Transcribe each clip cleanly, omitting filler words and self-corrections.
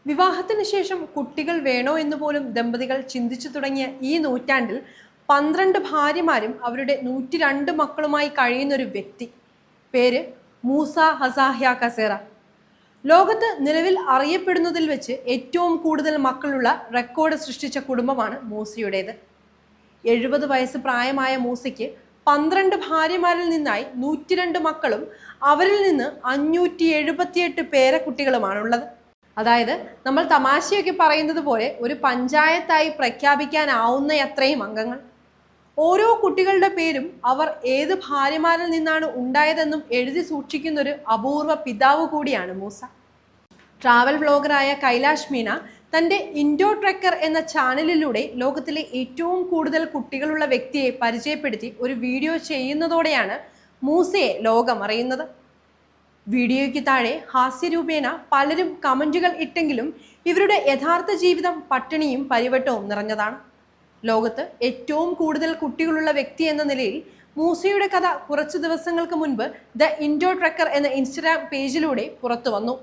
വിവാഹത്തിന് ശേഷം കുട്ടികൾ വേണോ എന്ന് പോലും ദമ്പതികൾ ചിന്തിച്ചു തുടങ്ങിയ ഈ നൂറ്റാണ്ടിൽ 12 ഭാര്യമാരും അവരുടെ 102 മക്കളുമായി കഴിയുന്ന ഒരു വ്യക്തി. പേര് മൂസ ഹസാഹ്യ കസേറ. ലോകത്ത് നിലവിൽ അറിയപ്പെടുന്നതിൽ വെച്ച് ഏറ്റവും കൂടുതൽ മക്കളുള്ള റെക്കോർഡ് സൃഷ്ടിച്ച കുടുംബമാണ് മൂസയുടേത്. 70 വയസ്സ് പ്രായമായ മൂസയ്ക്ക് 12 ഭാര്യമാരിൽ നിന്നായി 102 മക്കളും അവരിൽ നിന്ന് 578 പേരക്കുട്ടികളുമാണുള്ളത്. അതായത് നമ്മൾ തമാശയൊക്കെ പറയുന്നത് പോലെ ഒരു പഞ്ചായത്തായി പ്രഖ്യാപിക്കാനാവുന്ന അത്രയും അംഗങ്ങൾ. ഓരോ കുട്ടികളുടെ പേരും അവർ ഏത് ഭാര്യമാരിൽ നിന്നാണ് ഉണ്ടായതെന്നും എഴുതി സൂക്ഷിക്കുന്ന ഒരു അപൂർവ പിതാവ് കൂടിയാണ് മൂസ. ട്രാവൽ ബ്ലോഗറായ കൈലാഷ് മീണ തൻ്റെ ഇൻഡോ ട്രെക്കർ എന്ന ചാനലിലൂടെ ലോകത്തിലെ ഏറ്റവും കൂടുതൽ കുട്ടികളുള്ള വ്യക്തിയെ പരിചയപ്പെടുത്തി ഒരു വീഡിയോ ചെയ്യുന്നതോടെയാണ് മൂസയെ ലോകം അറിയുന്നത്. വീഡിയോയ്ക്ക് താഴെ ഹാസ്യരൂപേണ പലരും കമന്റുകൾ ഇട്ടെങ്കിലും ഇവരുടെ യഥാർത്ഥ ജീവിതം പട്ടിണിയും പരിവട്ടവും നിറഞ്ഞതാണ്. ലോകത്ത് ഏറ്റവും കൂടുതൽ കുട്ടികളുള്ള വ്യക്തി എന്ന നിലയിൽ മൂസയുടെ കഥ കുറച്ചു ദിവസങ്ങൾക്ക് മുൻപ് ദ ഇൻഡോ ട്രെക്കർ എന്ന ഇൻസ്റ്റഗ്രാം പേജിലൂടെ പുറത്തു വന്നു.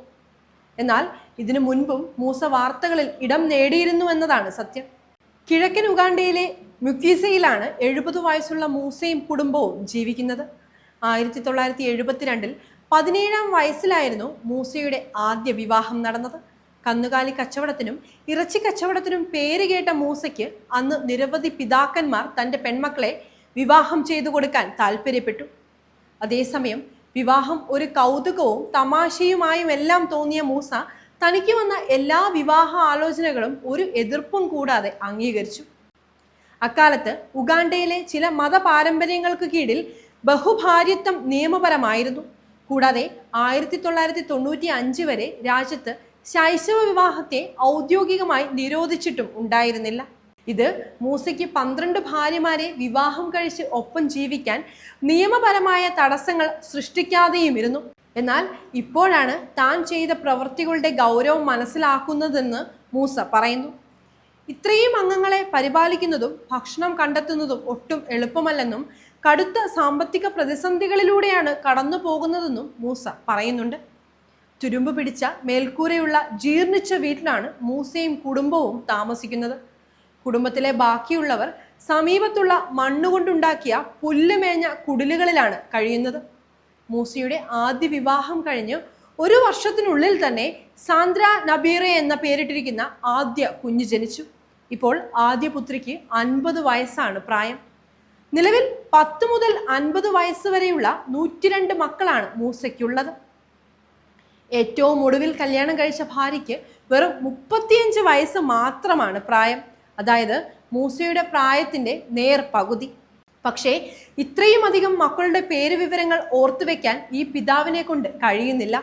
എന്നാൽ ഇതിനു മുൻപും മൂസ വാർത്തകളിൽ ഇടം നേടിയിരുന്നു എന്നതാണ് സത്യം. കിഴക്കൻ ഉഗാണ്ടയിലെ മുക്വീസയിലാണ് 70 വയസ്സുള്ള മൂസയും കുടുംബവും ജീവിക്കുന്നത്. 1972 17-ാം വയസ്സിലായിരുന്നു മൂസയുടെ ആദ്യ വിവാഹം നടന്നത്. കന്നുകാലി കച്ചവടത്തിനും ഇറച്ചി കച്ചവടത്തിനും പേരുകേട്ട മൂസയ്ക്ക് അന്ന് നിരവധി പിതാക്കന്മാർ തൻ്റെ പെൺമക്കളെ വിവാഹം ചെയ്തു കൊടുക്കാൻ താല്പര്യപ്പെട്ടു. അതേസമയം വിവാഹം ഒരു കൗതുകവും തമാശയുമായും എല്ലാം തോന്നിയ മൂസ തനിക്ക് വന്ന എല്ലാ വിവാഹ ആലോചനകളും ഒരു എതിർപ്പും കൂടാതെ അംഗീകരിച്ചു. അക്കാലത്ത് ഉഗാണ്ടയിലെ ചില മതപാരമ്പര്യങ്ങൾക്ക് കീഴിൽ ബഹുഭാര്യത്വം നിയമപരമായിരുന്നു. കൂടാതെ 1995 വരെ രാജ്യത്ത് ശൈശവ വിവാഹത്തെ ഔദ്യോഗികമായി നിരോധിച്ചിട്ടും ഉണ്ടായിരുന്നില്ല. ഇത് മൂസയ്ക്ക് 12 ഭാര്യമാരെ വിവാഹം കഴിച്ച് ഒപ്പം ജീവിക്കാൻ നിയമപരമായ തടസ്സങ്ങൾ സൃഷ്ടിക്കാതെയുമിരുന്നു. എന്നാൽ ഇപ്പോഴാണ് താൻ ചെയ്ത പ്രവൃത്തികളുടെ ഗൗരവം മനസ്സിലാക്കുന്നതെന്ന് മൂസ പറയുന്നു. ഇത്രയും അംഗങ്ങളെ പരിപാലിക്കുന്നതും ഭക്ഷണം കണ്ടെത്തുന്നതും ഒട്ടും എളുപ്പമല്ലെന്നും കടുത്ത സാമ്പത്തിക പ്രതിസന്ധികളിലൂടെയാണ് കടന്നു പോകുന്നതെന്നും മൂസ പറയുന്നുണ്ട്. തുരുമ്പ് പിടിച്ച മേൽക്കൂരയുള്ള ജീർണിച്ച വീട്ടിലാണ് മൂസയും കുടുംബവും താമസിക്കുന്നത്. കുടുംബത്തിലെ ബാക്കിയുള്ളവർ സമീപത്തുള്ള മണ്ണുകൊണ്ടുണ്ടാക്കിയ പുല്ലുമേഞ്ഞ കുടിലുകളിലാണ് കഴിയുന്നത്. മൂസയുടെ ആദ്യ വിവാഹം കഴിഞ്ഞ് 1 വർഷത്തിനുള്ളിൽ തന്നെ സാന്ദ്ര നബീറെ എന്ന പേരിട്ടിരിക്കുന്ന ആദ്യ കുഞ്ഞ് ജനിച്ചു. ഇപ്പോൾ ആദ്യ പുത്രിക്ക് 50 വയസ്സാണ് പ്രായം. നിലവിൽ 10 മുതൽ 50 വയസ്സ് വരെയുള്ള 102 മക്കളാണ് മൂസയ്ക്കുള്ളത്. ഏറ്റവും ഒടുവിൽ കല്യാണം കഴിച്ച ഭാര്യയ്ക്ക് വെറും 35 വയസ്സ് മാത്രമാണ് പ്രായം. അതായത് മൂസയുടെ പ്രായത്തിന്റെ നേർ പകുതി. പക്ഷേ ഇത്രയും അധികം മക്കളുടെ പേര് വിവരങ്ങൾ ഓർത്തുവെക്കാൻ ഈ പിതാവിനെ കൊണ്ട് കഴിയുന്നില്ല.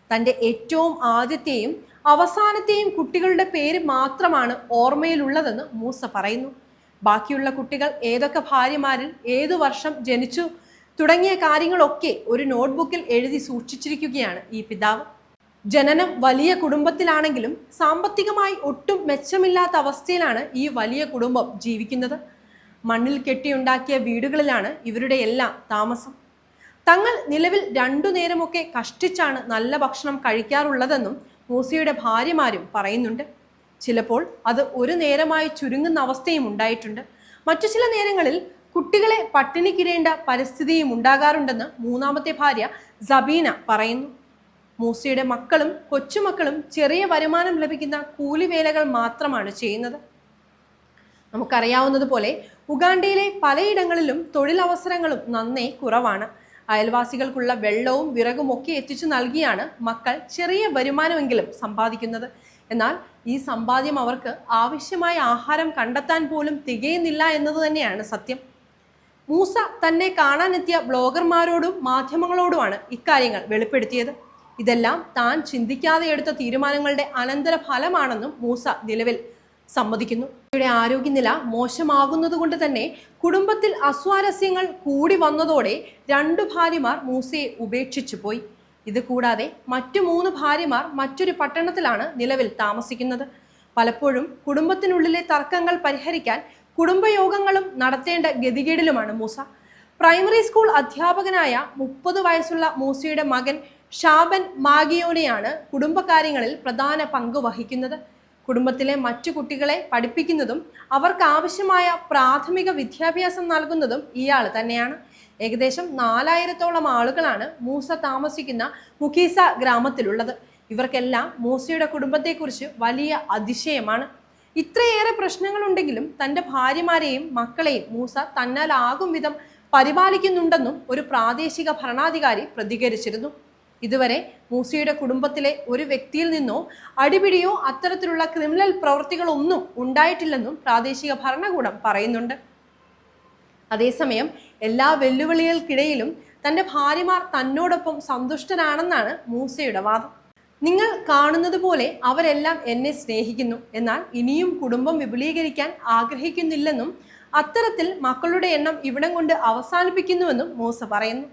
തൻ്റെ ഏറ്റവും ആദ്യത്തെയും അവസാനത്തെയും കുട്ടികളുടെ പേര് മാത്രമാണ് ഓർമ്മയിലുള്ളതെന്ന് മൂസ പറയുന്നു. ബാക്കിയുള്ള കുട്ടികൾ ഏതൊക്കെ ഭാര്യമാരിൽ ഏതു വർഷം ജനിച്ചു തുടങ്ങിയ കാര്യങ്ങളൊക്കെ ഒരു നോട്ട്ബുക്കിൽ എഴുതി സൂക്ഷിച്ചിരിക്കുകയാണ് ഈ പിതാവ്. ജനനം വലിയ കുടുംബത്തിലാണെങ്കിലും സാമ്പത്തികമായി ഒട്ടും മെച്ചമില്ലാത്ത അവസ്ഥയിലാണ് ഈ വലിയ കുടുംബം ജീവിക്കുന്നത്. മണ്ണിൽ കെട്ടിയുണ്ടാക്കിയ വീടുകളിലാണ് ഇവരുടെ എല്ലാം താമസം. തങ്ങൾ നിലവിൽ 2 നേരമൊക്കെ കഷ്ടിച്ചാണ് നല്ല ഭക്ഷണം കഴിക്കാറുള്ളതെന്നും മൂസയുടെ ഭാര്യമാരും പറയുന്നുണ്ട്. ചിലപ്പോൾ അത് 1 നേരമായി ചുരുങ്ങുന്ന അവസ്ഥയും ഉണ്ടായിട്ടുണ്ട്. മറ്റു ചില നേരങ്ങളിൽ കുട്ടികളെ പട്ടിണിക്കിടേണ്ട പരിസ്ഥിതിയും ഉണ്ടാകാറുണ്ടെന്ന് 3ാമത്തെ ഭാര്യ സബീന പറയുന്നു. മൂസയുടെ മക്കളും കൊച്ചുമക്കളും ചെറിയ വരുമാനം ലഭിക്കുന്ന കൂലിവേലകൾ മാത്രമാണ് ചെയ്യുന്നത്. നമുക്കറിയാവുന്നതുപോലെ ഉഗാണ്ടയിലെ പലയിടങ്ങളിലും തൊഴിലവസരങ്ങളും നന്നേ കുറവാണ്. അയൽവാസികൾക്കുള്ള വെള്ളവും വിറകും ഒക്കെ എത്തിച്ചു നൽകിയാണ് മക്കൾ ചെറിയ വരുമാനമെങ്കിലും സമ്പാദിക്കുന്നത്. എന്നാൽ ഈ സമ്പാദ്യം അവർക്ക് ആവശ്യമായ ആഹാരം കണ്ടെത്താൻ പോലും തികയുന്നില്ല എന്നത് തന്നെയാണ് സത്യം. മൂസ തന്നെ കാണാനെത്തിയ ബ്ലോഗർമാരോടും മാധ്യമങ്ങളോടുമാണ് ഇക്കാര്യങ്ങൾ വെളിപ്പെടുത്തിയത്. ഇതെല്ലാം താൻ ചിന്തിക്കാതെ എടുത്ത തീരുമാനങ്ങളുടെ അനന്തര ഫലമാണെന്നും മൂസ നിലവിൽ സമ്മതിക്കുന്നു. ഇവരുടെ ആരോഗ്യനില മോശമാകുന്നത് കൊണ്ട് തന്നെ കുടുംബത്തിൽ അസ്വാരസ്യങ്ങൾ കൂടി വന്നതോടെ 2 ഭാര്യമാർ മൂസയെ ഉപേക്ഷിച്ചു പോയി. ഇത് കൂടാതെ മറ്റു 3 ഭാര്യമാർ മറ്റൊരു പട്ടണത്തിലാണ് നിലവിൽ താമസിക്കുന്നത്. പലപ്പോഴും കുടുംബത്തിനുള്ളിലെ തർക്കങ്ങൾ പരിഹരിക്കാൻ കുടുംബയോഗങ്ങളും നടത്തേണ്ട ഗതികേടിലുമാണ് മൂസ. പ്രൈമറി സ്കൂൾ അധ്യാപകനായ 30 വയസ്സുള്ള മൂസയുടെ മകൻ ഷാബൻ മാഗിയോനെയാണ് കുടുംബകാര്യങ്ങളിൽ പ്രധാന പങ്ക് വഹിക്കുന്നത്. കുടുംബത്തിലെ മറ്റു കുട്ടികളെ പഠിപ്പിക്കുന്നതും അവർക്ക് ആവശ്യമായ പ്രാഥമിക വിദ്യാഭ്യാസം നൽകുന്നതും ഇയാൾ തന്നെയാണ്. ഏകദേശം 4000-ഓളം ആളുകളാണ് മൂസ താമസിക്കുന്ന മുഖീസ ഗ്രാമത്തിലുള്ളത്. ഇവർക്കെല്ലാം മൂസയുടെ കുടുംബത്തെക്കുറിച്ച് വലിയ അതിശയമാണ്. ഇത്രയേറെ പ്രശ്നങ്ങളുണ്ടെങ്കിലും തൻ്റെ ഭാര്യമാരെയും മക്കളെയും മൂസ തന്നാലാകും വിധം പരിപാലിക്കുന്നുണ്ടെന്നും ഒരു പ്രാദേശിക ഭരണാധികാരി പ്രതികരിച്ചിരുന്നു. ഇതുവരെ മൂസയുടെ കുടുംബത്തിലെ ഒരു വ്യക്തിയിൽ നിന്നോ അടിപിടിയോ അത്തരത്തിലുള്ള ക്രിമിനൽ പ്രവൃത്തികളൊന്നും ഉണ്ടായിട്ടില്ലെന്നും പ്രാദേശിക ഭരണകൂടം പറയുന്നുണ്ട്. അതേസമയം എല്ലാ വെല്ലുവിളികൾക്കിടയിലും തൻ്റെ ഭാര്യമാർ തന്നോടൊപ്പം സന്തുഷ്ടരാണെന്നാണ് മൂസയുടെ വാദം. നിങ്ങൾ കാണുന്നത് പോലെ അവരെല്ലാം എന്നെ സ്നേഹിക്കുന്നു, എന്നാൽ ഇനിയും കുടുംബം വിപുലീകരിക്കാൻ ആഗ്രഹിക്കുന്നില്ലെന്നും അത്തരത്തിൽ മക്കളുടെ എണ്ണം ഇവിടം കൊണ്ട് അവസാനിപ്പിക്കുന്നുവെന്നും മൂസ പറയുന്നു.